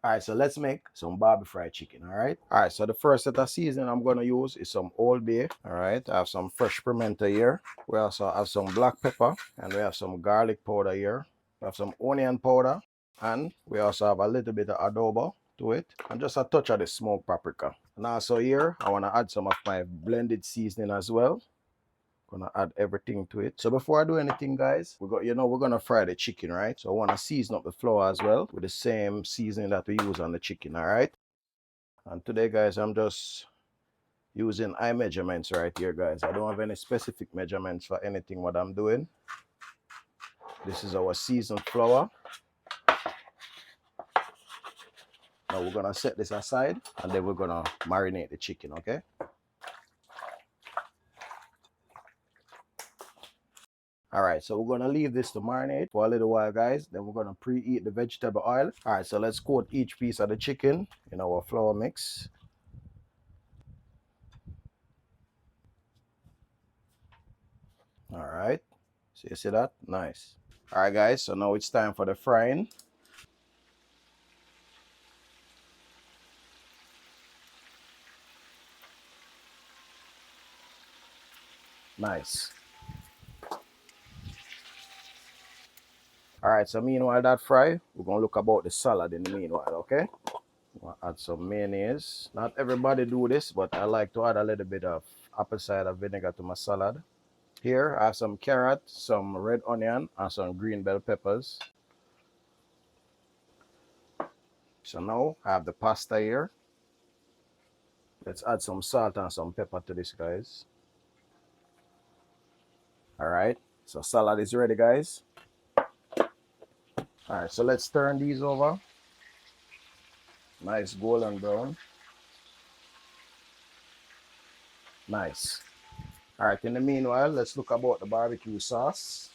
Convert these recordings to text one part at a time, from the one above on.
All right, so let's make some barbecue fried chicken. All right. All right, so the first set of seasoning I'm gonna use is some Old Bay. All right, I have some fresh pimento here. We also have some black pepper, and we have some garlic powder here. We have some onion powder, and we also have a little bit of adobo to it, and just a touch of the smoked paprika. And also here, I wanna add some of my blended seasoning as well. Gonna add everything to it. So before I do anything, guys, we're gonna fry the chicken, right? So I want to season up the flour as well with the same seasoning that we use on the chicken. All right. And today, guys, I'm just using eye measurements right here, guys. I don't have any specific measurements for anything what I'm doing. This is our seasoned flour. Now we're gonna set this aside, and then we're gonna marinate the chicken. Okay. All right, so we're gonna leave this to marinate for a little while, guys. Then we're gonna preheat the vegetable oil. All right, so let's coat each piece of the chicken in our flour mix. All right, so you see that? Nice. All right, guys, so now it's time for the frying. Nice. All right, so meanwhile that fry, we're gonna look about the salad in the meanwhile, okay? We'll add some mayonnaise. Not everybody do this, but I like to add a little bit of apple cider vinegar to my salad. Here, I have some carrot, some red onion, and some green bell peppers. So now I have the pasta here. Let's add some salt and some pepper to this, guys. All right, so salad is ready, guys. All right, so let's turn these over. Nice golden brown. Nice. All right, in the meanwhile, let's look about the barbecue sauce.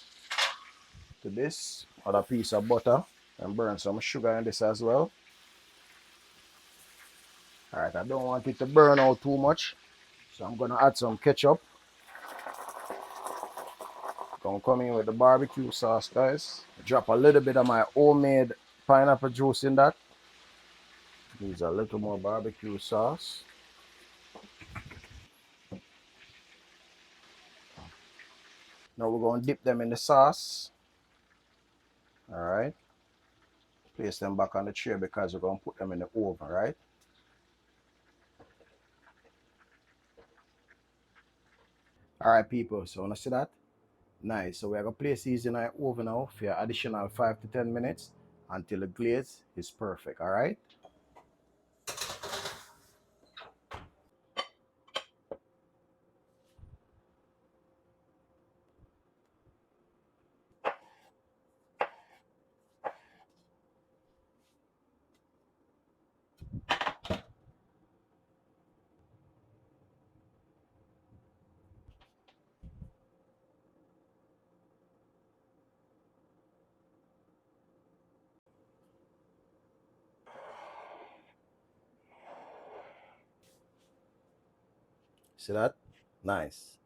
To this, add a piece of butter and burn some sugar in this as well. All right, I don't want it to burn out too much, so I'm gonna add some ketchup. Gonna come in with the barbecue sauce, guys. Drop a little bit of my homemade pineapple juice in that. Use a little more barbecue sauce. Now we're gonna dip them in the sauce. All right. Place them back on the tray because we're gonna put them in the oven, right? All right, people. So wanna see that? Nice. So we're gonna place these in our oven now for an additional 5 to 10 minutes until the glaze is perfect. All right. See that? Nice.